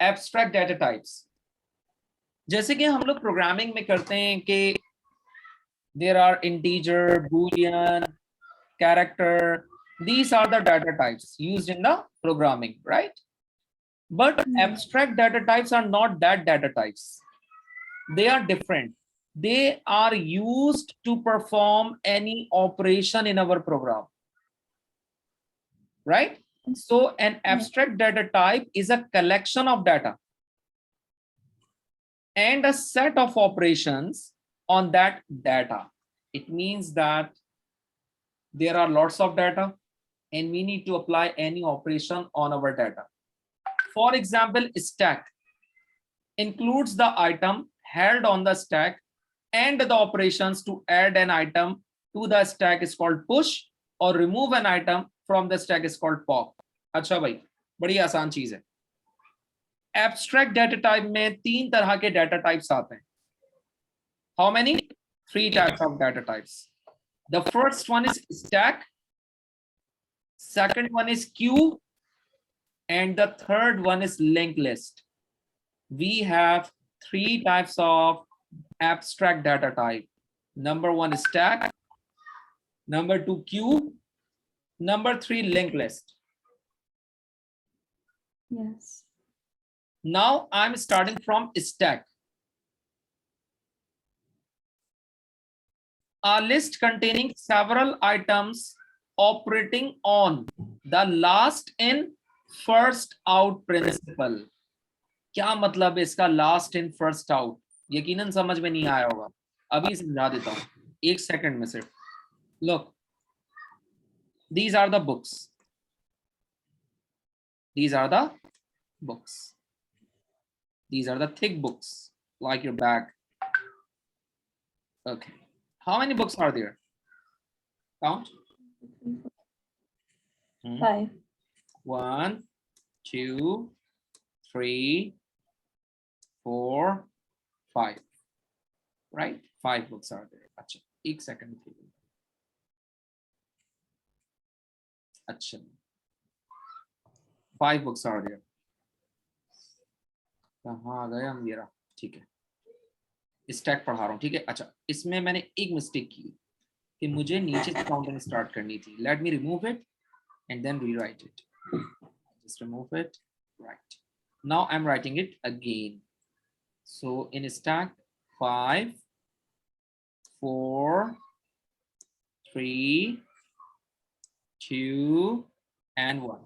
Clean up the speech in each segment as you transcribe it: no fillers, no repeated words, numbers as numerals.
Abstract data types, जैसे कि हम लोग प्रोग्रामिंग में करते हैं कि there are integer, boolean, character, these are the data types used in the programming, right? But abstract data types are not that data types. They are different. They are used to perform any operation in our program, right? So an abstract data type is a collection of data and a set of operations on that data. It means that there are lots of data and we need to apply any operation on our data. For example, stack includes the item held on the stack, and the operations to add an item to the stack is called push, or remove an item from the stack is called pop. अच्छा भाई, बड़ी आसान चीज है. Abstract data type में 3 तरह के data types आते हैं. How many? 3 types of data types. The first one is stack, second one is queue, and the third one is linked list. We have 3 types of abstract data type. Number 1 is stack, number 2 queue, number 3 linked list. Yes. Now I'm starting from stack. A list containing several items operating on the last in first out principle. क्या मतलब है इसका last in first out? यकीनन समझ में नहीं आया होगा, अभी समझा देता हूं, 1 सेकंड में सिर्फ. Look, these are the books. These are the books. These are the thick books, like your bag. Okay. How many books are there? Count. 5. 1, 2, 3, 4, 5. Right? 5 books are there. अच्छा, 1 second. अच्छा, 5 books are there. कहाँ आ गया मेरा? ठीक है, stack पढ़ा रहा हूँ. ठीक है, अच्छा, इसमें मैंने एक मिस्टेक की कि मुझे नीचे से काउंटिंग स्टार्ट करनी थी. Let me remove it and then rewrite it. Just remove it. Right. Now I'm writing it again. So in stack 5, 4, 3, 2 and 1.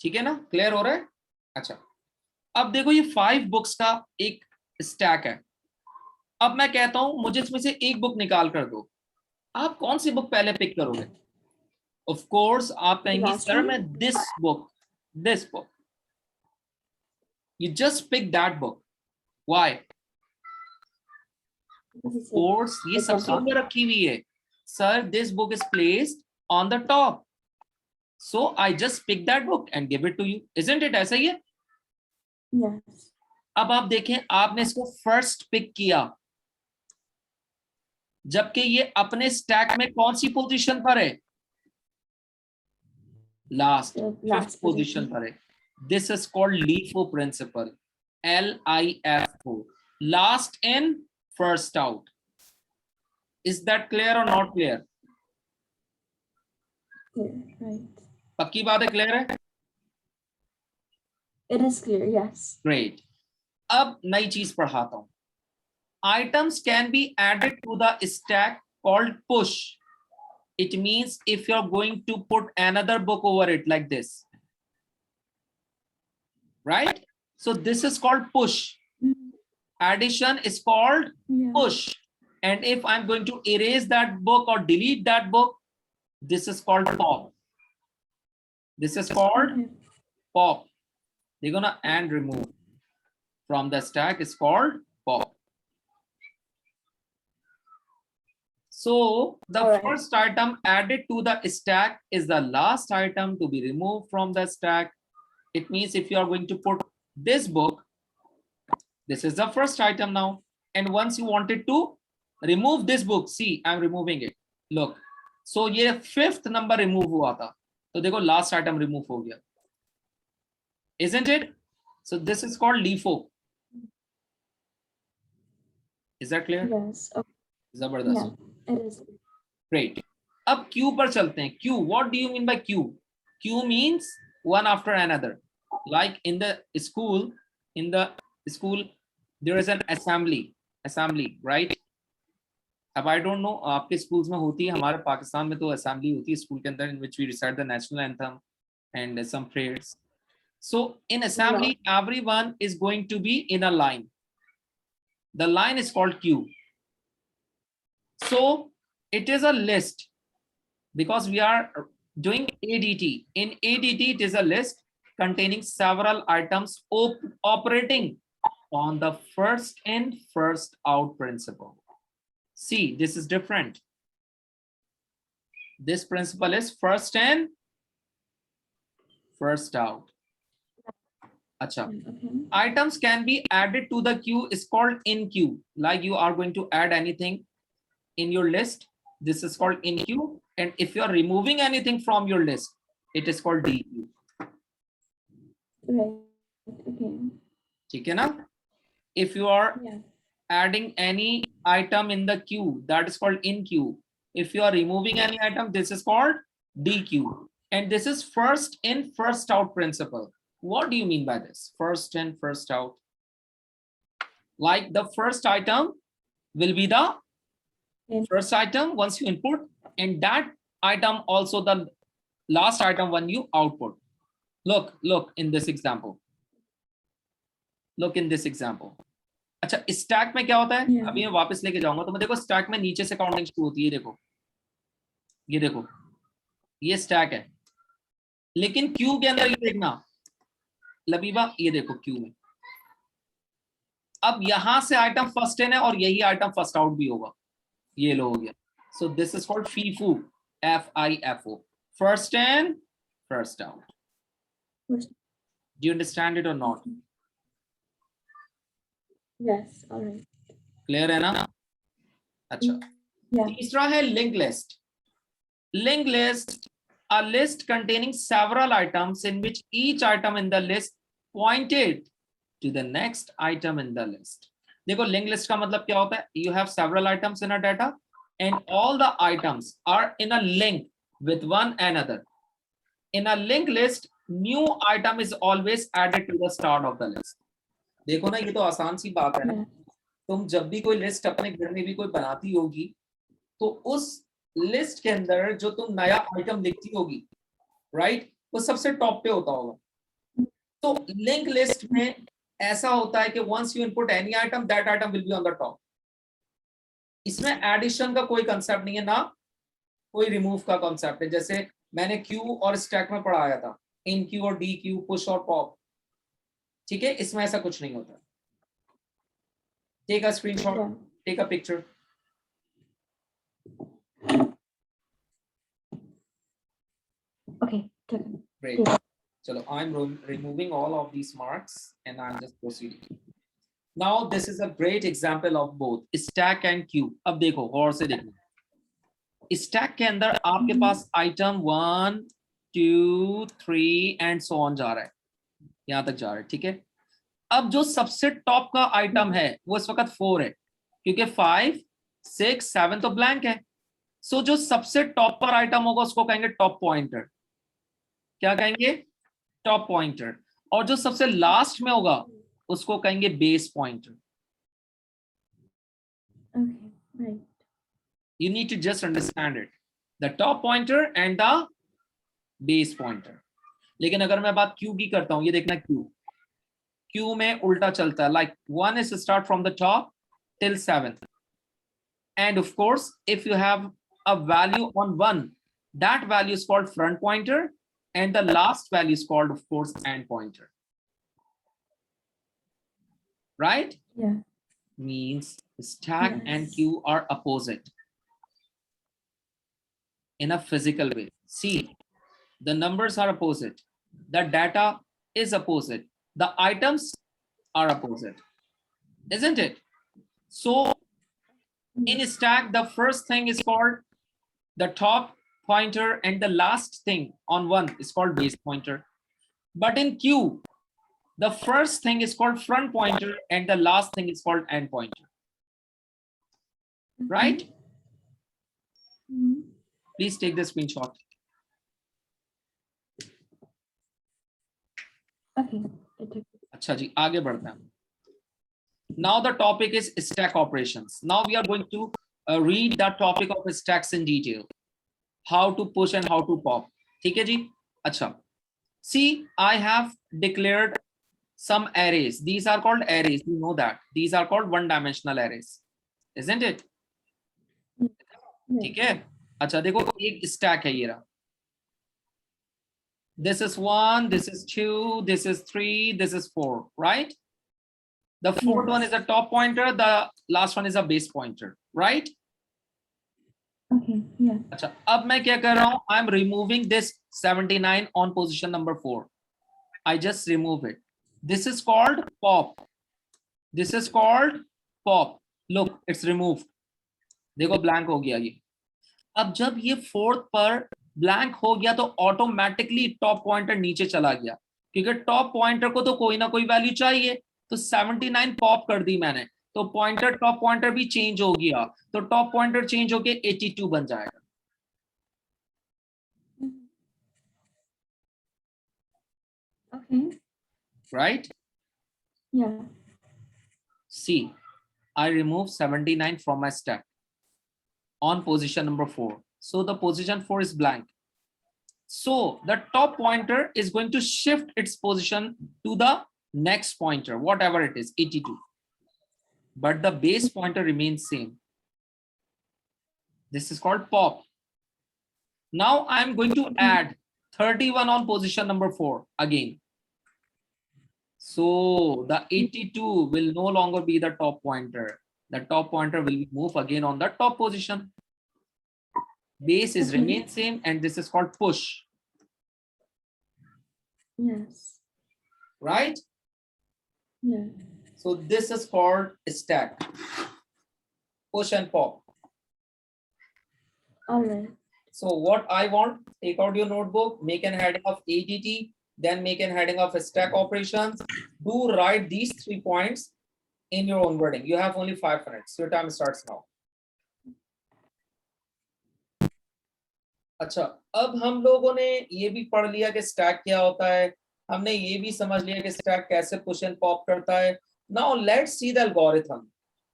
ठीक है ना? क्लियर हो रहा है? अच्छा, अब देखो ये 5 बुक्स का एक स्टैक है. अब मैं कहता हूं मुझे इसमें से एक बुक निकाल कर दो. आप कौन सी बुक पहले पिक करोगे? Of course, आप कहेंगे सर मैं this book. You just pick that book. Why? Of course, ये सबसे ऊपर रखी हुई है. Sir, this book is placed on the top. So I just pick that book and give it to you. Isn't it? ऐसा ही है? Yes. अब आप देखें, आपने इसको फर्स्ट पिक किया, जबकि ये अपने स्टैक में कौन सी पोजीशन पर है? लास्ट, फिफ्थ पोजीशन पर है. This is called LIFO principle. LIFO, last in first out. Is that clear और नॉट क्लियर? Right. पक्की बात है, क्लियर है? It is clear, yes. Great. अब नई चीज पढ़ाता हूं. Items can be added to the stack called push. It means if you're going to put another book over it like this, right? So this is called push. Addition is called push. And if I'm going to erase that book or delete that book, this is called pop. This is called pop. They're gonna and remove from the stack is called pop. So the first item added to the stack is the last item to be removed from the stack. It means if you are going to put this book, this is the first item now. And once you wanted to remove this book, see, I'm removing it. Look, so ये 5th number remove हुआ था, तो देखो last item remove हो गया. Isn't it? So this is called LIFO. Is that clear? Yes. Okay. Zabardast. Yeah, it is. Great. अब Q पर चलते हैं. Q, what do you mean by Q? Q means one after another. Like in the school, there is an assembly, right? अब I don't know आपके schools में होती है, हमारे पाकिस्तान में तो assembly होती है स्कूल के अंदर, in which we recite the national anthem and some prayers. So in assembly, everyone is going to be in a line. The line is called queue. So it is a list because we are doing ADT. In ADT, it is a list containing several items operating on the first in, first out principle. See, this is different. This principle is first in, first out. Acha. Okay. Items can be added to the queue is called in queue. Like you are going to add anything in your list, this is called in queue. And if you are removing anything from your list, it is called DQ. Right. Okay. ठीक है ना? If you are Yeah. adding any item in the queue, that is called in queue. If you are removing any item, this is called DQ. And this is first in, first out principle. What do you mean by this? First in, first out. Like the first item will be the first item once you input, and that item also the last item when you output. Look in this example. Look in this example. अच्छा, stack में क्या होता है? Yeah. अभी मैं वापस लेके जाऊंगा, तो मैं देखो स्टैक में नीचे से काउंटिंग शुरू होती है. ये देखो ये स्टैक है, लेकिन क्यू के अंदर ये देखना लबीबा, ये देखो क्यू में अब यहां से आइटम फर्स्ट इन है और यही आइटम फर्स्ट आउट भी होगा. ये लो हो गया. So this is called FIFO, FIFO, first in first out. Do you understand it or not? Yes. All right. Clear है ना? अच्छा. Yeah. तीसरा है link list. Linked list, a list containing several items in which each item in the list pointed to the next item in the list. देखो linked list का मतलब क्या होता है? You have several items in a data and all the items are in a link with one another. In a linked list, new item is always added to the start of the list. देखो ना, ये तो आसान सी बात है ना. तुम जब भी कोई लिस्ट अपने घर में भी कोई बनाती होगी, तो उस लिस्ट के अंदर जो तुम नया आइटम लिखती होगी, राइट, वो सबसे टॉप पे होता होगा. तो लिंक लिस्ट में ऐसा होता है कि once you input any item, that item will be on the top. इसमें एडिशन का कोई कंसेप्ट नहीं है, ना कोई रिमूव का कंसेप्ट है. जैसे मैंने क्यू और स्टैक में पढ़ाया था, इन क्यू और डी क्यू, पुश और पॉप. ठीक है, इसमें ऐसा कुछ नहीं होता. Take a screenshot, take a picture. Okay. Great. Chalo, I'm removing all of these marks and I'm just proceeding. Now this is a great example of both stack and queue. अब देखो गौर से देखो. Stack के अंदर आपके पास item 1, 2, 3 and so on जा रहा है, यहाँ तक जा रहा है. ठीक है. अब जो सबसे टॉप का आइटम है वो इस वक्त 4 है, क्योंकि 5, 6, 7 तो ब्लैंक है. सो जो सबसे टॉप पर आइटम होगा उसको कहेंगे टॉप पॉइंटर. क्या कहेंगे? Top pointer. और जो सबसे लास्ट में होगा उसको कहेंगे base pointer. Okay. Right. You need to just understand it. The top pointer and the base pointer. लेकिन अगर मैं बात क्यू की करता हूं, ये देखना क्यू में उल्टा चलता है. Like 1 is start from the top till 7th. And of course, if you have a value on 1, that value is called front pointer, and the last value is called, of course, end pointer. Right? Yeah. Means stack and Yes. queue are opposite in a physical way. See, the numbers are opposite, the data is opposite, the items are opposite, isn't it? So in stack, the first thing is called the top pointer and the last thing on 1 is called base pointer. But in queue, The first thing is called front pointer and the last thing is called end pointer. Right? Mhm. Please take the screenshot. Okay. I took it. अच्छा जी, आगे बढ़ते हैं. Now the topic is stack operations. Now we are going to read the topic of stacks in detail. How to push and how to pop. ठीक है जी? अच्छा. See, I have declared some arrays. These are called arrays. You know that. These are called one-dimensional arrays. Isn't it? Yes. ठीक है? अच्छा देखो, एक stack है ये रहा. This is 1, this is 2, this is 3, this is 4, right? The fourth one is a top pointer, the last one is a base pointer, right? Okay. Yeah. अच्छा, अब मैं क्या कर रहा हूं? I am removing this 79 on position number 4. I just remove it. This is called pop. This is called pop. Look, it's removed. देखो blank हो गया ये. अब जब ये फोर्थ पर ब्लैंक हो गया तो ऑटोमेटिकली टॉप पॉइंटर नीचे चला गया, क्योंकि टॉप पॉइंटर को तो कोई ना कोई वैल्यू चाहिए. तो 79 पॉप कर दी मैंने, तो पॉइंटर टॉप पॉइंटर भी चेंज हो गया, तो टॉप पॉइंटर चेंज होके 82 बन जाएगा. Okay. Right? Yeah. See, I remove 79 from my stack on position number 4. So the position 4 is blank. So the top pointer is going to shift its position to the next pointer, whatever it is, 82. But the base pointer remains same. This is called pop. Now I'm going to add 31 on position number 4 again. So the 82 will no longer be the top pointer. The top pointer will move again on the top position. Base is remain same, and this is called push. Yes. Right? Yeah. So this is called stack. Push and pop. All right. So what I want, take out your notebook, make an heading of ADT, then make an heading of stack operations. Do write these 3 points in your own wording. You have only 5 minutes. Your time starts now. अच्छा, अब हम लोगों ने ये भी पढ़ लिया कि स्टैक क्या होता है, हमने ये भी समझ लिया कि स्टैक कैसे पुश एंड पॉप करता है. Now let's see the algorithm,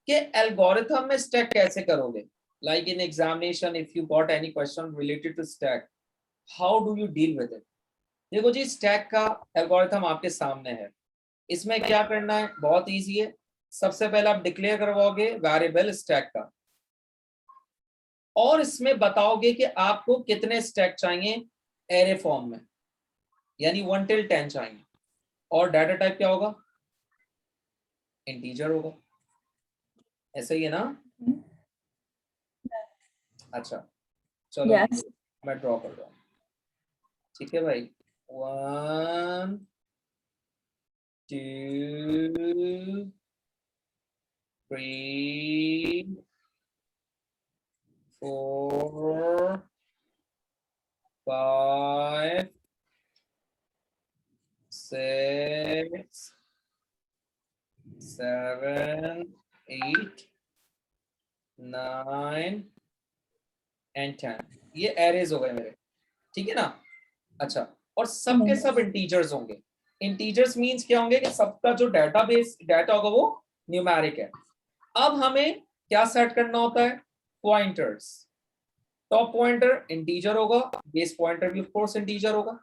कि एल्गोरिथम में स्टैक कैसे करोगे. Like in examination, if you got any question related to stack, how do you deal with it. देखो जी, स्टैक का एल्गोरिथम आपके सामने है. इसमें क्या करना है, बहुत इजी है. सबसे पहले आप डिक्लेयर करवाओगे वेरिएबल स्टैक का, और इसमें बताओगे कि आपको कितने स्टैक चाहिए एरे फॉर्म में, यानी 1 till 10 चाहिए. और डाटा टाइप क्या होगा, इंटीजर होगा. ऐसा ही है ना. अच्छा चलो, Yes. मैं ड्रॉ कर रहा हूँ. ठीक है भाई. 1 2 3 4 5 6 7 8 9 and 10. ये एरेज हो गए मेरे. ठीक है ना. अच्छा, और सबके सब इंटीजर्स होंगे. इंटीजर्स मींस क्या होंगे, कि सबका जो डेटाबेस डाटा होगा वो न्यूमेरिक है. अब हमें क्या सेट करना होता है, पॉइंटर्स. टॉप पॉइंटर इंटीजर होगा, बेस पॉइंटर भी ऑफ कोर्स इंटीजर होगा.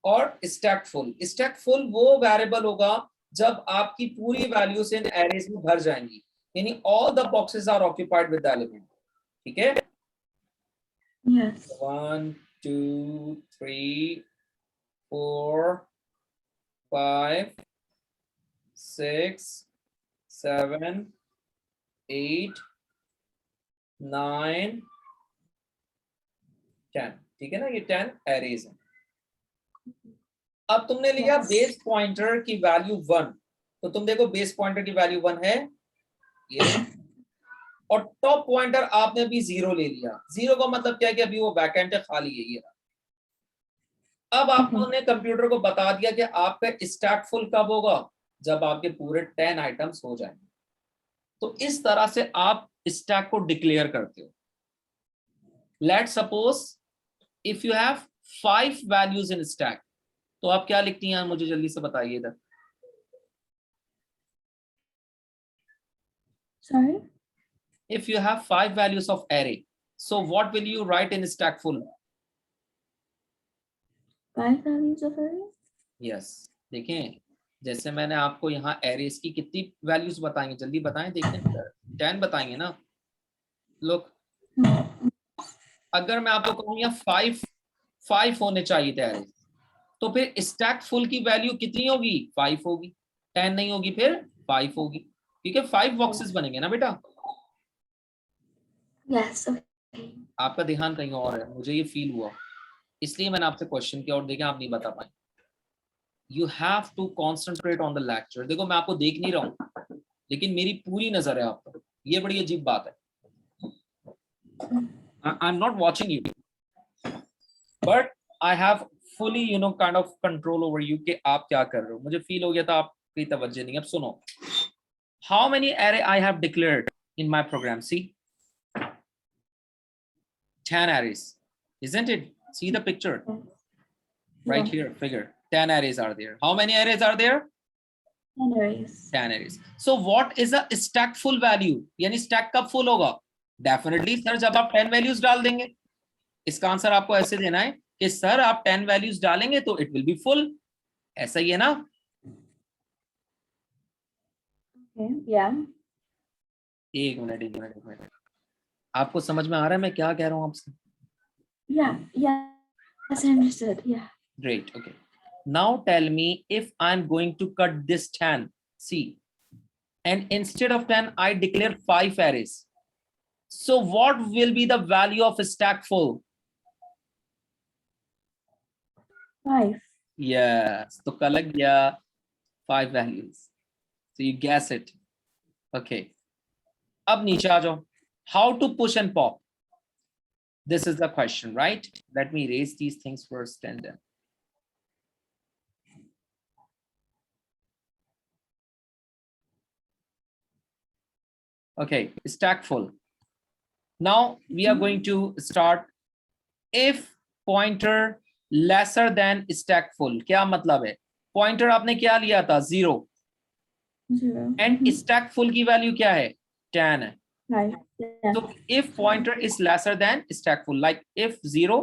और स्टैक फुल वो वेरिएबल होगा जब आपकी पूरी वैल्यूज इन एरेज में भर जाएंगी, यानी all the boxes are occupied with the element. ठीक है. Yes. 1 2 3 4 5 6 7 8 9 10. ठीक है ना, ये 10 एरेज हैं. अब तुमने लिया Yes. बेस पॉइंटर की वैल्यू 1, तो तुम देखो बेस पॉइंटर की वैल्यू 1 है ये, और टॉप पॉइंटर आपने भी 0 ले लिया. 0 का मतलब क्या है कि अभी वो वैकेंट है, खाली है ये. अब आपने कंप्यूटर को बता दिया कि आपका स्टैक फुल कब होगा, जब आपके पूरे 10 आइटम्स हो जाएंगे। तो इस तरह से आप स्टैक को डिक्लेयर करते हो। Let suppose if you have 5 values in stack, तो आप क्या लिखती हैं मुझे जल्दी से बताइए इधर। Sorry? If you have 5 values of array, so what will you write in stack full? 5 values of array? Yes, देखें जैसे मैंने आपको यहाँ एरेज की कितनी वैल्यूज बताएंगे, जल्दी बताएं, देखें 10 बताएंगे ना। लोग अगर मैं आपको कहूँ यहाँ 5 होने चाहिए थे एरेज, तो फिर स्टैक फुल की वैल्यू कितनी होगी, 5 होगी। 10 नहीं होगी, फिर 5 होगी, ठीक है। 5 बॉक्सेस बनेंगे ना बेटा। Yes, okay. आपका ध्यान कहीं और है, मुझे ये फील हुआ, इसलिए मैंने आपसे क्वेश्चन किया और देखें आप नहीं बता पाए। You have to concentrate on the lecture. देखो मैं आपको देख नहीं रहा हूँ, लेकिन मेरी पूरी नजर है आप पर। ये बड़ी अजीब बात है। I am not watching you, but I have fully kind of control over you कि आप क्या कर रहे हो। मुझे फील हो गया था आपकी तवज्जो नहीं। अब सुनो, how many array I have declared in my program. See 10 arrays, isn't it? See the picture right here, figure 10 arrays are there. How many arrays are there? 10 arrays. 10 arrays. So what is a stack full value? यानी stack कब full होगा? Definitely sir जब आप 10 values डाल देंगे। इसका answer आपको ऐसे देना है कि सर आप 10 values डालेंगे तो it will be full। ऐसा ही है ना? Okay, yeah. एक मिनट आपको समझ में आ रहा है मैं क्या कह रहा हूँ आपसे? Yeah, yes, I understood. Yeah. Great, okay. Now tell me if I'm going to cut this 10, see, and instead of 10 I declare 5 arrays, so what will be the value of stack full? 5. Yes, तो कल लग गया 5 values, so you guess it. Okay, अब नीचे आ जाओ। How to push and pop? This is the question, right? Let me erase these things first and then. Okay, stack full. Now we are going to start if pointer lesser than stack full। क्या मतलब है? Pointer आपने क्या लिया था? 0। 0. And stack full की value क्या है? 10 है। 5. Yeah. So if pointer is lesser than stack full, like if 0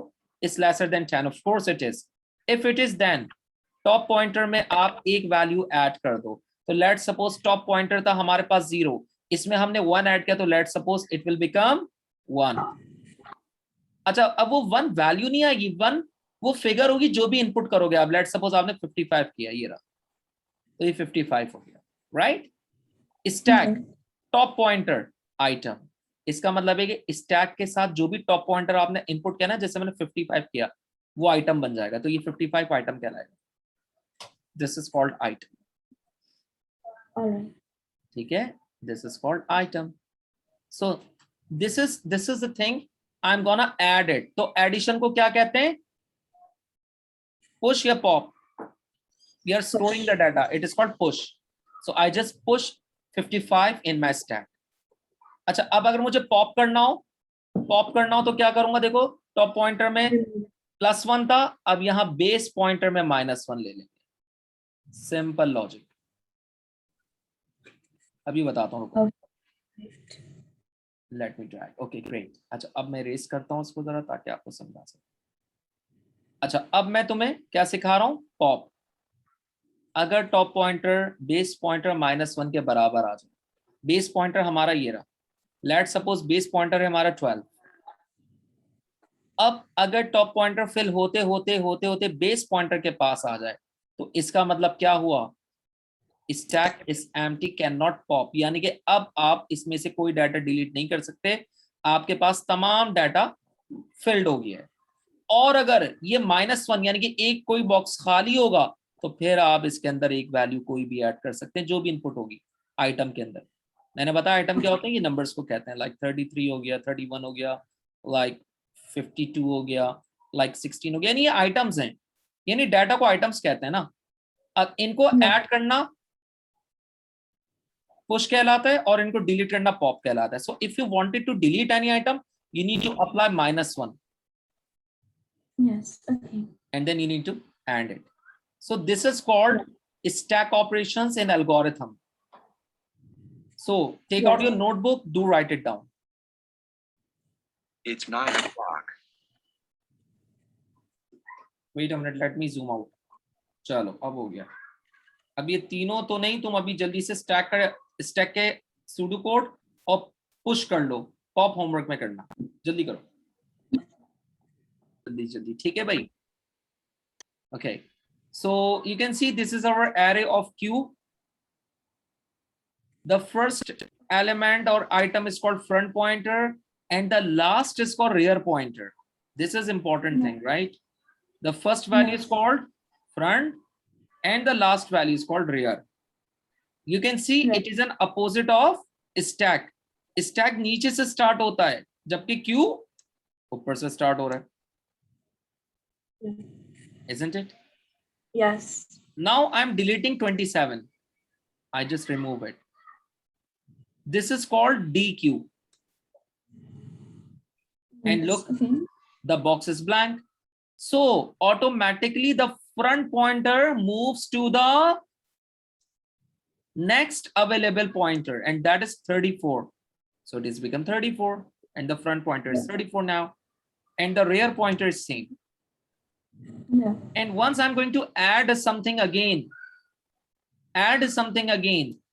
is lesser than 10, of course it is. If it is, then top pointer में आप एक वैल्यू ऐड कर दो। तो let's suppose top pointer था हमारे पास 0, इसमें हमने 1 ऐड किया, तो let's suppose it will become 1। अच्छा, अब वो 1 वैल्यू नहीं आएगी, 1 वो फिगर होगी जो भी इनपुट करोगे आप। लेट्स सपोज आपने 55 किया, ये रहा, तो ये 55 हो गया, right. Stack top pointer item, इसका मतलब है कि स्टैक के साथ जो भी टॉप पॉइंटर आपने इनपुट किया ना, जैसे मैंने 55 किया, वो आइटम बन जाएगा, तो ये 55 आइटम कहलाएगा। दिस इज कॉल्ड आइटम, ठीक है, this is called item. So this is the thing, I am gonna add it. तो एडिशन को क्या कहते हैं? पुश या pop? We are storing the data, it is called push. So I just push 55 in my stack. अच्छा, अब अगर मुझे पॉप करना हो तो क्या करूंगा? देखो, टॉप पॉइंटर में +1 था, अब यहां बेस पॉइंटर में -1 ले लेंगे। Simple logic. अभी बताता हूँ, let me try. Okay great. अच्छा, अब मैं रेस करता हूँ उसको जरा, ताकि आपको समझा सके। अच्छा, अब मैं तुम्हें क्या सिखा रहा हूँ? पॉप। अगर टॉप पॉइंटर बेस पॉइंटर -1 के बराबर आ जाए, बेस पॉइंटर हमारा ये रहा, लेट सपोज बेस पॉइंटर है हमारा 12। अब अगर टॉप पॉइंटर फिल होते होते बेस पॉइंटर के पास आ जाए, तो इसका मतलब क्या हुआ? Stack is empty, can not pop. यानी कि अब आप इसमें से कोई डाटा डिलीट नहीं कर सकते, आपके पास तमाम डाटा फिल्ड हो गया है। और अगर ये -1 यानी कि एक कोई बॉक्स खाली होगा, तो फिर आप इसके अंदर एक वैल्यू कोई भी ऐड कर सकते हैं, जो भी इनपुट होगी आइटम के अंदर। मैंने बताया आइटम क्या होते हैं, ये नंबर्स को कहते हैं। लाइक 33 हो गया, 31 हो गया, लाइक 52 हो गया, लाइक 16 हो गया, यानी ये आइटम्स हैं। यानी डाटा को आइटम्स कहते हैं ना। अब इनको ऐड करना पुश कहलाता है और इनको डिलीट करना पॉप कहलाता है. So if you wanted to delete any item, you need to apply -1. Yes. Okay. And then you need to add it. So this is called stack operations in algorithm. So take out your notebook, do write it down. It's 9 o'clock. Wait a minute, let me zoom out. चलो अब हो गया. अब ये तीनों तो नहीं, तुम अभी जल्दी से स्टैक के सूडो कोड और पुश कर लो. पॉप होमवर्क में करना, जल्दी करो, जल्दी जल्दी. ठीक है भाई. Okay, so you can see this is our array of Q. The first element or item is called front pointer and the last is called rear pointer. This is important thing, right? The first value is called front and the last value is called rear. You can see it is an opposite of stack. Stack नीचे से start होता है जबकि Q ऊपर से start हो रहा है. Isn't it? Yes. Now I'm deleting 27. I just remove it. This is called DQ. And look, the box is blank. So automatically the front pointer moves to the next available pointer, and that is 34. So it is become 34, and the front pointer is 34 now, and the rear pointer is same. Yeah. And once I'm going to add something again,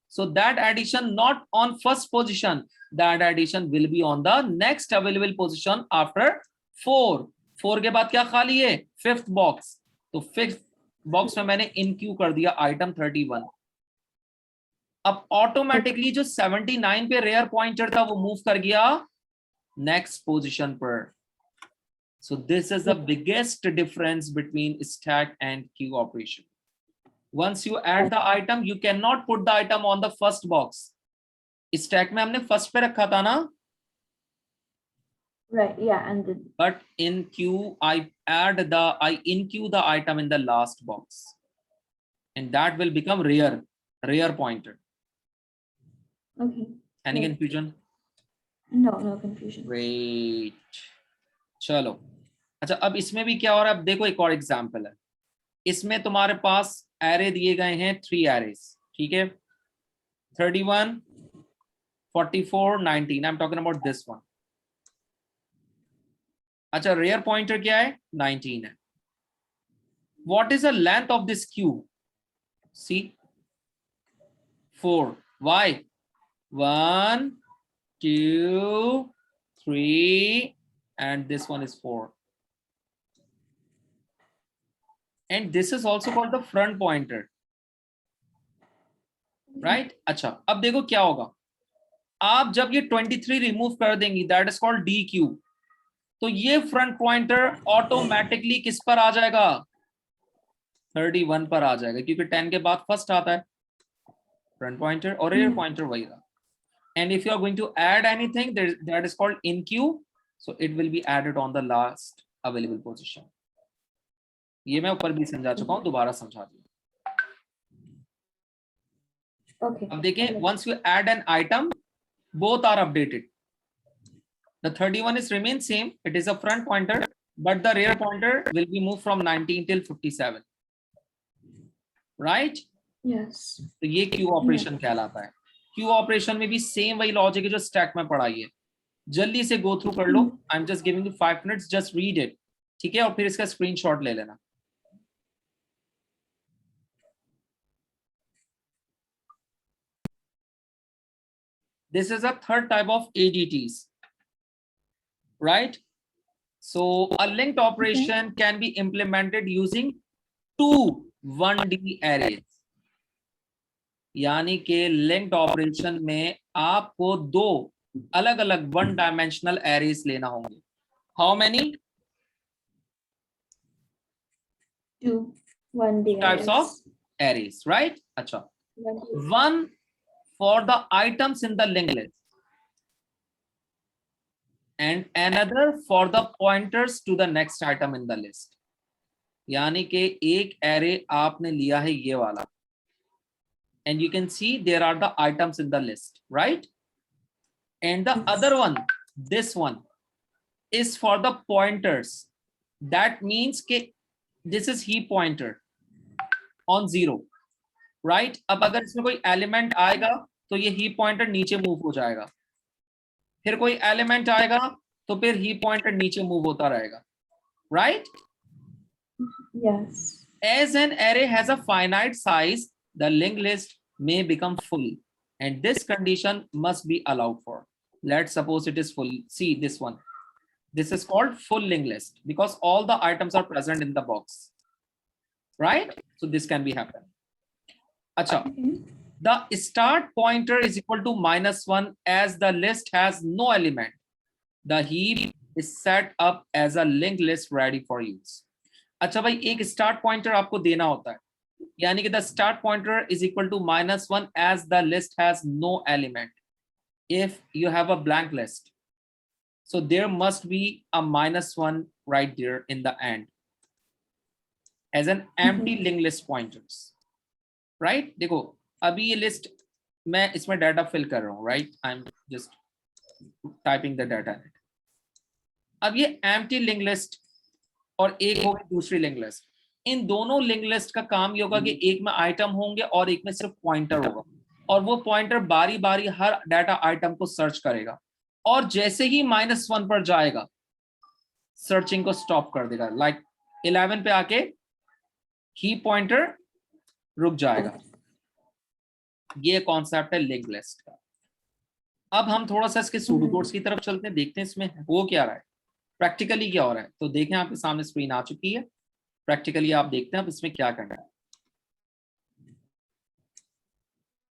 so that addition not on first position, that addition will be on the next available position after 4. 4 के बाद क्या खाली है? Fifth box. तो fifth box में मैंने include कर दिया item 31. अब ऑटोमेटिकली जो 79 पे रेयर पॉइंटर था वो मूव कर गया नेक्स्ट पोजीशन पर. So this is the biggest difference between stack and queue operation. Once you add the item, you cannot put the item on the first box. Stack में हमने first पे रखा था ना? Right. Yeah. And the, But in queue, I in-queue the item in the last box, and that will become rear pointer. okay. Any Right. confusion? No confusion. Great. चलो. अच्छा, अब इसमें भी क्या हो रहा है? अब देखो एक और एग्जांपल है. इसमें तुम्हारे पास एरे दिए गए हैं 3 एरेज. ठीक है, 31, 44, 19. I am talking about this one. अच्छा, रेयर पॉइंटर क्या है? 19 है. What is the length of this queue? See 4. Why? 1, 2, 3 and this one is 4. And this is also called the front pointer, right? अच्छा, अब देखो क्या होगा. आप जब ये 23 रिमूव कर देंगी, दैट इज कॉल्ड DQ. तो ये फ्रंट पॉइंटर ऑटोमेटिकली किस पर आ जाएगा? 31 पर आ जाएगा, क्योंकि 10 के बाद फर्स्ट आता है फ्रंट पॉइंटर और रेयर पॉइंटर वही रहा. And if you are going to add anything, that is called in queue. So it will be added on the last available position. ये मैं ऊपर भी समझा चुका हूं, दोबारा समझा दूं. Okay. अब देखें, once you add an item, both are updated. The 31 is remain same. It is a front pointer, but the rear pointer will be moved from 19 till 57. Right? Yes. तो ये क्यू ऑपरेशन कहलाता है. Q operation में भी same वही logic है जो stack में पढ़ाई है. जल्दी से गो थ्रू कर लो. I am just giving you 5 minutes, just read it. ठीक है, और फिर इसका स्क्रीनशॉट ले लेना. This is a third type of ADTs, right? So a linked operation can be implemented using 2 1D arrays. यानी कि लिंक्ड ऑपरेशन में आपको 2 अलग अलग 1 डायमेंशनल एरेज लेना होंगे. How many? 2 1D types of arrays, right? अच्छा, one for the items in the linked list and another for the pointers to the next item in the list. यानी कि एक एरे आपने लिया है ये वाला, and you can see there are the items in the list, right? And the other one, this one, is for the pointers. That means कि this is heap pointer on 0, right? अब अगर इसमें कोई एलिमेंट आएगा तो ये heap pointer नीचे move हो जाएगा, फिर कोई एलिमेंट आएगा तो फिर heap pointer नीचे मूव होता रहेगा, right? Yes. As an array has a finite size, the linked list may become full, and this condition must be allowed for. Let's suppose it is full. See this one. This is called full linked list because all the items are present in the box, right? So this can be happen. Acha, Okay. the start pointer is equal to -1 as the list has no element. The heap is set up as a linked list ready for use. अच्छा भाई, एक start pointer आपको देना होता है, यानी कि the start pointer is equal to -1 as the list has no element. If you have a blank list, so there must be a -1 right there in the end as an empty linked list pointers, right? देखो अभी ये list मैं इसमें data fill कर रहा हूँ, right? I'm just typing the data. अब ये empty linked list और एक होगी दूसरी लिंक लिस्ट. इन दोनों लिंक लिस्ट का काम ये होगा कि एक में आइटम होंगे और एक में सिर्फ पॉइंटर होगा, और वो पॉइंटर बारी बारी हर डाटा आइटम को सर्च करेगा, और जैसे ही -1 पर जाएगा सर्चिंग को स्टॉप कर देगा. लाइक 11 पे आके ही पॉइंटर रुक जाएगा. ये कॉन्सेप्ट है लिंक लिस्ट का. अब हम थोड़ा सा इसके सूडो कोड्स की तरफ चलते हैं, देखते हैं इसमें वो क्या रहा है, प्रैक्टिकली क्या हो रहा है. तो देखें आपके सामने स्क्रीन आ चुकी है, प्रैक्टिकली आप देखते हैं अब इसमें क्या करना है.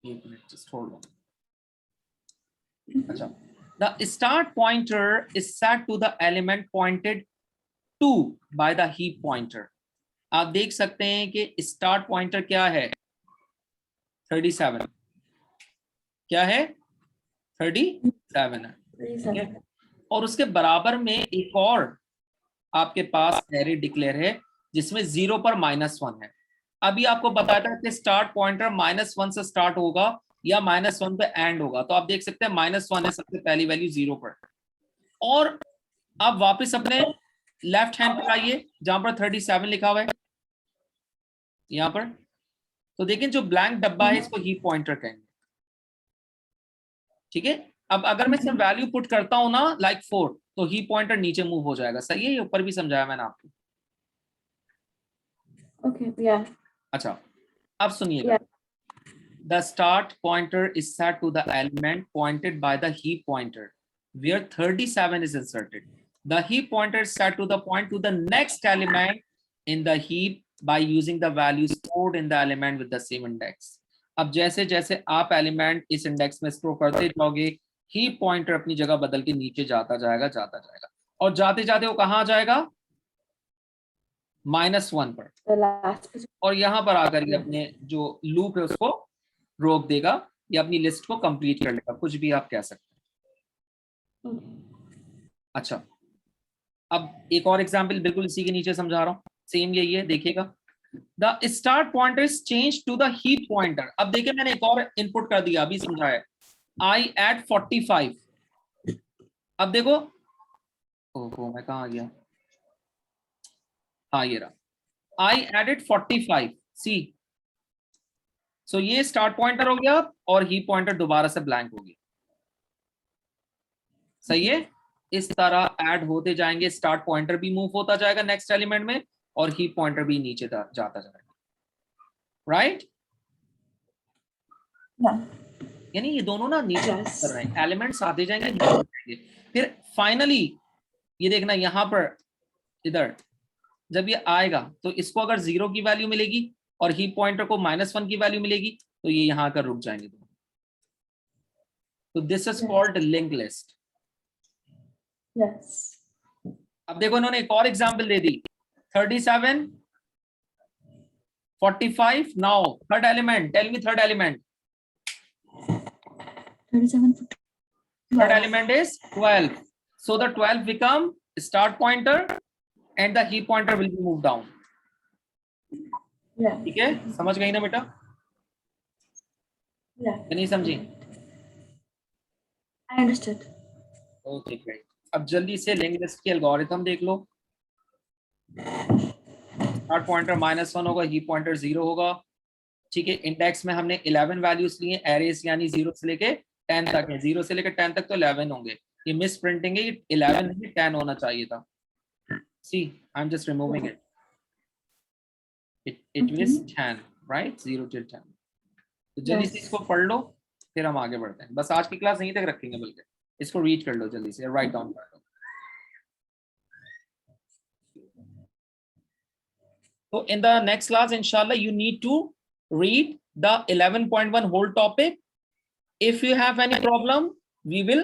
एक मिनट, जस्ट होल्ड ऑन. अच्छा, the start pointer is set to the element pointed to by the heap pointer. आप देख सकते हैं कि स्टार्ट पॉइंटर क्या है, 37. क्या है, 37 है, ठीक है. और उसके बराबर में एक और आपके पास एरे डिक्लेयर है जिसमें 0 पर -1 है. अभी आपको बताया था कि स्टार्ट पॉइंटर -1 से स्टार्ट होगा या -1 पे एंड होगा, तो आप देख सकते हैं -1 है सबसे पहली वैल्यू 0 पर. और आप वापस अपने लेफ्ट हैंड पर आइए जहां पर 37 लिखा हुआ है यहां पर. तो देखिए जो ब्लैंक डब्बा है इसको हीप पॉइंटर कहेंगे, ठीक है. अब अगर मैं इसमें वैल्यू पुट करता हूं ना लाइक 4, तो ही पॉइंटर नीचे मूव हो जाएगा. सही है, ये ऊपर भी समझाया मैंने आपको. Okay. Yeah. अच्छा, अब सुनिएगा. The start pointer is set to the element pointed by the heap pointer where 37 is inserted. The heap pointer is set to the point to the next element in the heap by using the values stored in the element with the same index. अब जैसे जैसे आप element इस index में store करते जाओगे, heap pointer अपनी जगह बदल के नीचे जाता जाएगा, और जाते जाते वो कहाँ जाएगा, -1 पर, The last. और यहाँ पर आकर के अपने जो लूप है उसको रोक देगा या अपनी लिस्ट को कंप्लीट कर लेगा, कुछ भी आप कह सकते हैं. अच्छा, अब एक और एग्जांपल बिल्कुल इसी के नीचे समझा रहा हूँ, सेम यही है, देखिएगा. The start pointer is change to the heap pointer. अब देखिए मैंने एक और इनपुट कर दिया, अभी समझाया, आई एट 45. अब देखो, ओहो मैं कहाँ आ गया, हाँ ये रहा, आई एडेड 45. सी, सो ये स्टार्ट पॉइंटर हो गया और हीप पॉइंटर दोबारा से ब्लैंक हो गया. सही है, इस तरह ऐड होते जाएंगे, स्टार्ट पॉइंटर भी मूव होता जाएगा नेक्स्ट एलिमेंट में और हीप पॉइंटर भी नीचे जाता जाएगा, राइट? यानी ये दोनों ना नीचे कर रहे हैं, एलिमेंट्स आते जाएंगे नीचे जाएंगे. फिर फाइनली ये देखना यहाँ पर, इधर जब ये आएगा तो इसको अगर 0 की वैल्यू मिलेगी और हीप पॉइंटर को -1 की वैल्यू मिलेगी तो ये यहाँ कर रुक जाएंगे दोनों. तो this is called link list. Yes. अब देखो इन्होंने एक और एग्जांपल दे दी, 37, 45. Now third element, tell me third element. 37. Third element is 12. So the 12 become start pointer and the heap pointer will be moved down. Yeah. ठीक है, समझ गई ना बेटा? Yeah. या नहीं समझी? I understood. Okay great. अब जल्दी से लिंक्ड लिस्ट की एल्गोरिथम देख लो। स्टार्ट पॉइंटर -1 होगा, हीप पॉइंटर 0 होगा। ठीक है, इंडेक्स में हमने 11 वैल्यूज लिए, एरेस यानी 0 से लेके 10 तक है। 0 से लेके 10 तक तो 11 होंगे। ये मिस प्रिंटिंग है, 11 नहीं 10 होना चाहिए था। See I am just removing it, it is 10 right, 0 till 10। तो जल्दी से Yes. इसको पढ़ लो, फिर हम आगे बढ़ते हैं। बस आज की क्लास यहीं तक रखेंगे, बल्कि इसको रीड कर लो जल्दी से, राइट डाउन कर लो। So in the next class, inshallah, you need to read the 11.1 whole topic. If you have any problem, we will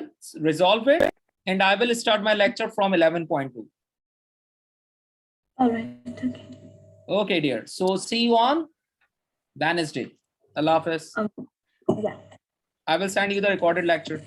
resolve it, and I will start my lecture from 11.2. All right. Okay. Okay, dear. So see you on Wednesday. Allah Hafiz. Yeah. I will send you the recorded lecture.